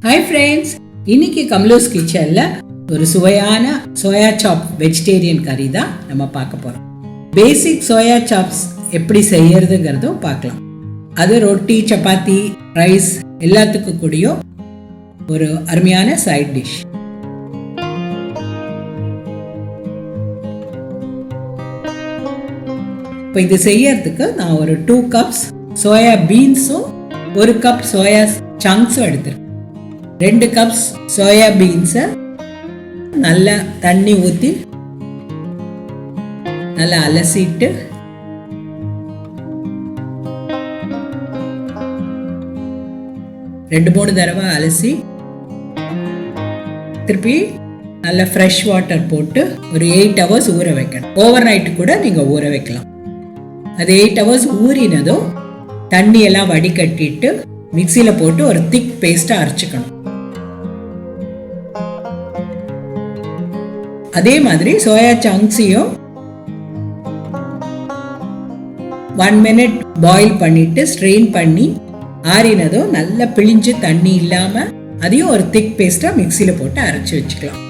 Hi friends, இன்னைக்கு கமலூஸ் கிச்சனில் ஒரு சுவையான சோயா சாப் வெஜிடேரியன் கறி தான் நம்ம பார்க்க போகிறோம். பேசிக் சோயா சாப்ஸ் எப்படி செய்யறதுங்கிறதும் பார்க்கலாம். அது ரொட்டி, சப்பாத்தி, ரைஸ் எல்லாத்துக்கும் கூடிய ஒரு அருமையான சைட் டிஷ். இப்போ இது செய்யறதுக்கு நான் ஒரு 2 கப்ஸ் சோயா பீன்ஸும் 1 கப் சோயா சங்க்ஸும் எடுத்துருக்கேன். 2 கப்ஸ் சோயா பீன்ஸை நல்லா தண்ணி ஊற்றி நல்லா அலசிட்டு ரெண்டு 3 தடவை அலசி திருப்பி நல்லா ஃப்ரெஷ் வாட்டர் போட்டு ஒரு 8 ஹவர்ஸ் ஊற வைக்கணும். ஓவர் நைட்டு கூட நீங்கள் ஊற வைக்கலாம். அது 8 ஹவர்ஸ் ஊறினதும் தண்ணியெல்லாம் வடிகட்டிட்டு மிக்சியில் போட்டு ஒரு திக் பேஸ்ட்டாக அரைச்சிக்கணும். அதே மாதிரி சோயா சங்க்ஸையும் 1 மினிட் பாயில் பண்ணிட்டு ஸ்ட்ரெயின் பண்ணி ஆறினதும் நல்லா பிழிஞ்சு தண்ணி இல்லாமல் அதையும் ஒரு திக் பேஸ்ட்டாக மிக்சியில் போட்டு அரைச்சி வச்சுக்கலாம்.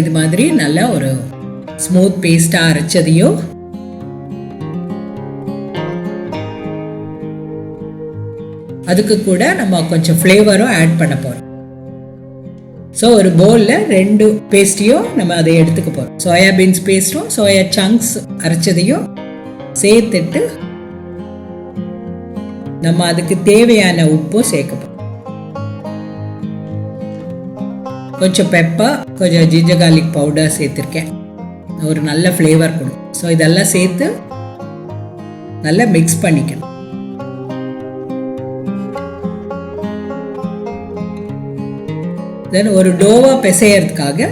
இது மாதிரி நல்லா ஒரு ஸ்மூத் பேஸ்டா அரைச்சதையும் அதுக்கு கூட நம்ம கொஞ்சம் ஃப்ளேவரும் ஆட் பண்ண போறோம். ஸோ ஒரு பவுலில் 2 பேஸ்ட்டையும் நம்ம அதை எடுத்துக்க போறோம். சோயா பீன்ஸ் பேஸ்ட்டும் சோயா சங்க்ஸ் அரைச்சதையும் சேர்த்துட்டு நம்ம அதுக்கு தேவையான உப்பும் சேர்க்க போறோம். கொஞ்சம் பெப்பர், கொஞ்சம் ஜிஞ்சர் கார்லிக் பவுடர் சேர்த்துருக்கேன். ஒரு நல்ல ஃப்ளேவர் கொடுக்கும். ஸோ இதெல்லாம் சேர்த்து நல்லா மிக்ஸ் பண்ணிக்கணும். தென் ஒரு டோவா பிசையறதுக்காக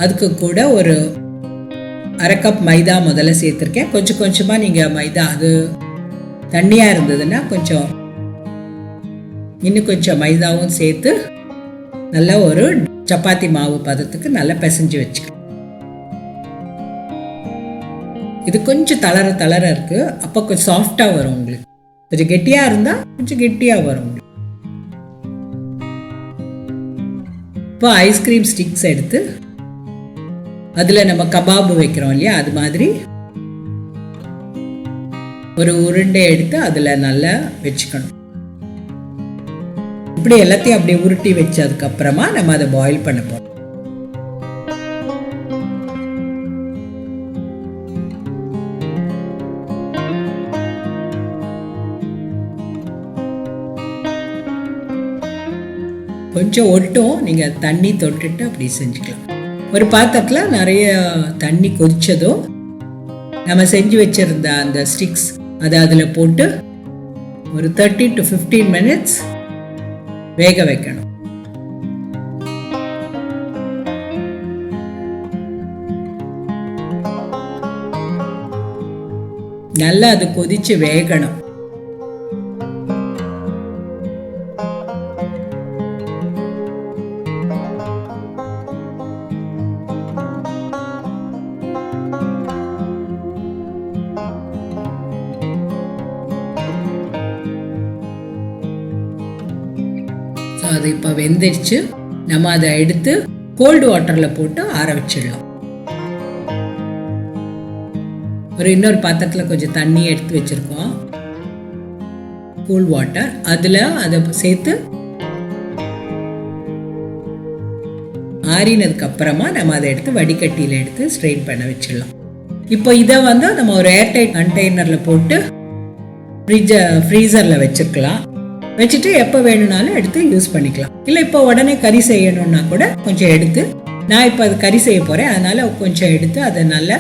அதுக்கு கூட ஒரு 1/2 கப் மைதா முதல்ல சேர்த்துருக்கேன். கொஞ்சம் கொஞ்சமாக நீங்கள் மைதா, அது தண்ணியாக இருந்ததுன்னா கொஞ்சம் இன்னும் கொஞ்சம் மைதாவும் சேர்த்து நல்லா ஒரு சப்பாத்தி மாவு பதத்துக்கு நல்லா பிசைஞ்சு வச்சுக்கணும். இது கொஞ்சம் தளர இருக்கு. அப்போ கொஞ்சம் சாஃப்டாக வரும். உங்களுக்கு கொஞ்சம் கெட்டியாக இருந்தால் கொஞ்சம் கெட்டியாக வரும் உங்களுக்கு. இப்போ ஐஸ்கிரீம் ஸ்டிக்ஸ் எடுத்து அதில் நம்ம கபாபு வைக்கிறோம் இல்லையா, அது மாதிரி ஒரு உருண்டை எடுத்து அதில் நல்லா வச்சுக்கணும். இப்படி எல்லாத்தையும் அப்படியே உருட்டி வச்சதுக்கு அப்புறமா நம்ம அதை பாயில் பண்ண போறோம். கொஞ்சம் ஒட்டும், நீங்க தண்ணி தொட்டுட்டு அப்படி செஞ்சுக்கலாம். ஒரு பாத்திரத்தில் நிறைய தண்ணி கொதிச்சதும் நம்ம செஞ்சு வச்சிருந்த அந்த ஸ்டிக்ஸ் அதை அதில் போட்டு ஒரு 30 to 15 மினிட்ஸ் வேக வைக்கணும். நல்லா அது கொதிச்சு வேகணும். அது இப்போ வெந்துடுச்சு. நம்ம அதை எடுத்து கோல்டு வாட்டரில் போட்டு ஆற வச்சிடலாம். ஒரு இன்னொரு பாத்திரத்தில் கொஞ்சம் தண்ணி எடுத்து வச்சுருக்கோம், கூல் வாட்டர். அதில் அதை சேர்த்து ஆறினதுக்கு அப்புறமா நம்ம அதை எடுத்து வடிகட்டியில் எடுத்து ஸ்ட்ரெயின் பண்ண வச்சிடலாம். இப்போ இதை நம்ம ஒரு ஏர்டைட் கண்டெய்னரில் போட்டு ஃப்ரீசரில் வச்சுருக்கலாம். வச்சுட்டு எப்போ வேணும்னாலும் எடுத்து யூஸ் பண்ணிக்கலாம். இல்லை இப்போ உடனே கறி செய்யணும்னா கூட கொஞ்சம் எடுத்து, நான் இப்போ அது கறி செய்ய போகிறேன் அதனால் கொஞ்சம் எடுத்து அதை நல்லா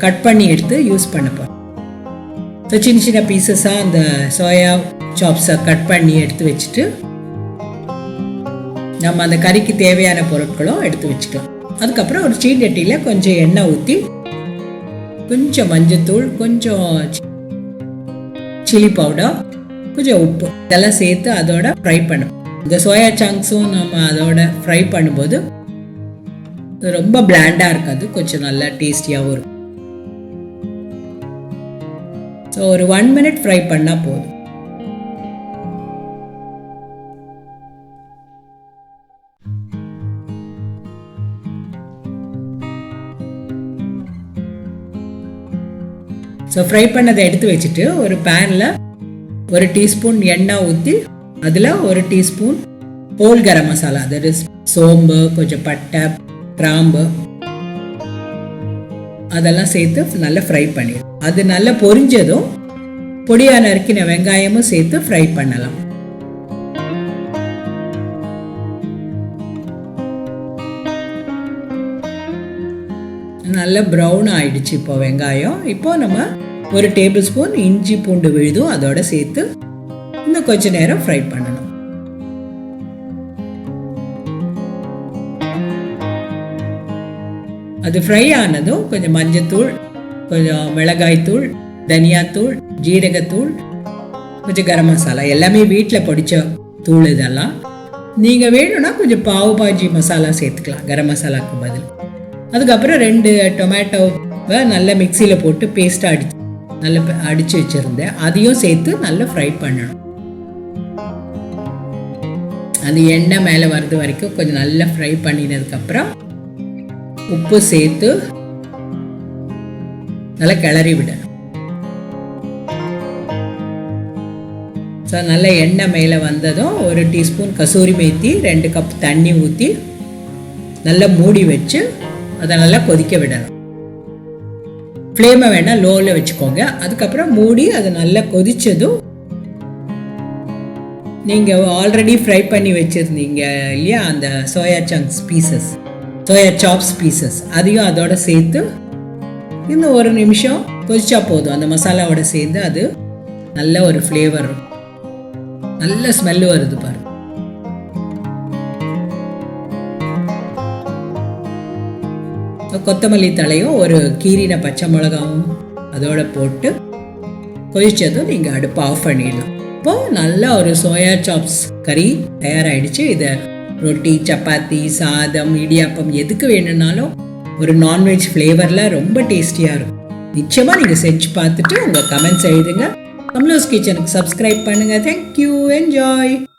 கட் பண்ணி எடுத்து யூஸ் பண்ண போகிறேன். ஸோ சின்ன சின்ன பீசஸாக அந்த சோயா சாப்ஸை கட் பண்ணி எடுத்து வச்சுட்டு நம்ம அந்த கறிக்கு தேவையான பொருட்களும் எடுத்து வச்சுக்கலாம். அதுக்கப்புறம் ஒரு சீனட்டியில் கொஞ்சம் எண்ணெய் ஊற்றி கொஞ்சம் மஞ்சத்தூள், கொஞ்சம் சில்லி பவுடர், கொஞ்சம் உப்பு இதெல்லாம் சேர்த்து அதோட ஃப்ரை பண்ணும். இந்த சோயா சங்க்ஸும் நம்ம அதோட ஃப்ரை பண்ணும்போது ரொம்ப பிளாண்டாக இருக்காது, கொஞ்சம் நல்லா டேஸ்டியாகவும் இருக்கும். ஸோ ஒரு 1 minute ஃப்ரை பண்ணால் போதும். ஸோ ஃப்ரை பண்ணதை எடுத்து வச்சுட்டு ஒரு பேனில் 1 டீஸ்பூன் எண்ணெய் ஊற்றி அதில் 1 teaspoon whole garam masala, that is சோம்பு, கொஞ்சம் பட்டை, கிராம்பு அதெல்லாம் சேர்த்து நல்லா ஃப்ரை பண்ணிடும். அது நல்லா பொரிஞ்சதும் பொடியாக நறுக்கின வெங்காயமும் சேர்த்து ஃப்ரை பண்ணலாம். நல்லா ப்ரௌன் ஆயிடுச்சு இப்போ வெங்காயம். இப்போ நம்ம 1 டேபிள் ஸ்பூன் இஞ்சி பூண்டு விழுதும் அதோட சேர்த்து இன்னும் கொஞ்ச நேரம் ஃப்ரை பண்ணணும். அது ஃப்ரை ஆனதும் கொஞ்சம் மஞ்சத்தூள், கொஞ்சம் மிளகாய்த்தூள், தனியாத்தூள், ஜீரகத்தூள், கொஞ்சம் கரம் மசாலா, எல்லாமே வீட்டில் பொடிச்ச தூள். இதெல்லாம் நீங்கள் வேணும்னா கொஞ்சம் பாவு பாஜி மசாலா சேர்த்துக்கலாம் கரம் மசாலாவுக்கு பதில். அதுக்கப்புறம் 2 டொமேட்டோவை நல்லா மிக்சியில் போட்டு பேஸ்ட்டாக நல்லா அடித்து வச்சுருந்தேன், அதையும் சேர்த்து நல்லா ஃப்ரை பண்ணணும். அது எண்ணெய் மேலே வர்றது வரைக்கும் கொஞ்சம் நல்லா ஃப்ரை பண்ணினதுக்கப்புறம் உப்பு சேர்த்து நல்லா கிளறி விடணும். ஸோ நல்லா எண்ணெய் மேலே வந்ததும் 1 டீஸ்பூன் கசூரி மேத்தி, 2 கப் தண்ணி ஊற்றி நல்லா மூடி வச்சு அதை நல்லா கொதிக்க விடணும். ஃப்ளேமை வேணால் லோவில் வச்சுக்கோங்க. அதுக்கப்புறம் மூடி அதை நல்லா கொதித்ததும் நீங்கள் ஆல்ரெடி ஃப்ரை பண்ணி வச்சுருந்தீங்க இல்லையா அந்த soya chunks pieces, soya chops pieces, அதையும் அதோட சேர்த்து இன்னும் 1 நிமிஷம் கொதிச்சா போதும். அந்த மசாலாவோட சேர்ந்து அது நல்ல ஒரு ஃப்ளேவர், நல்ல ஸ்மெல்லு வருது பாருங்க. கொத்தமல்லி தலையும் 1 கீரின பச்சை மிளகாவும் அதோட போட்டு கொதிச்சதும் நீங்கள் அடுப்பு ஆஃப் பண்ணிடலாம். இப்போது நல்லா ஒரு சோயா சாப்ஸ் கறி தயாராகிடுச்சு. இதை ரொட்டி, சப்பாத்தி, சாதம், இடியாப்பம் எதுக்கு வேணும்னாலும் ஒரு நான்வெஜ் ஃப்ளேவரில் ரொம்ப டேஸ்டியாக இருக்கும். நிச்சயமாக நீங்கள் செஞ்சு பார்த்துட்டு உங்கள் கமெண்ட்ஸ் எழுதுங்க. கமலோஸ் கிச்சனுக்கு சப்ஸ்கிரைப் பண்ணுங்கள். Thank you, enjoy.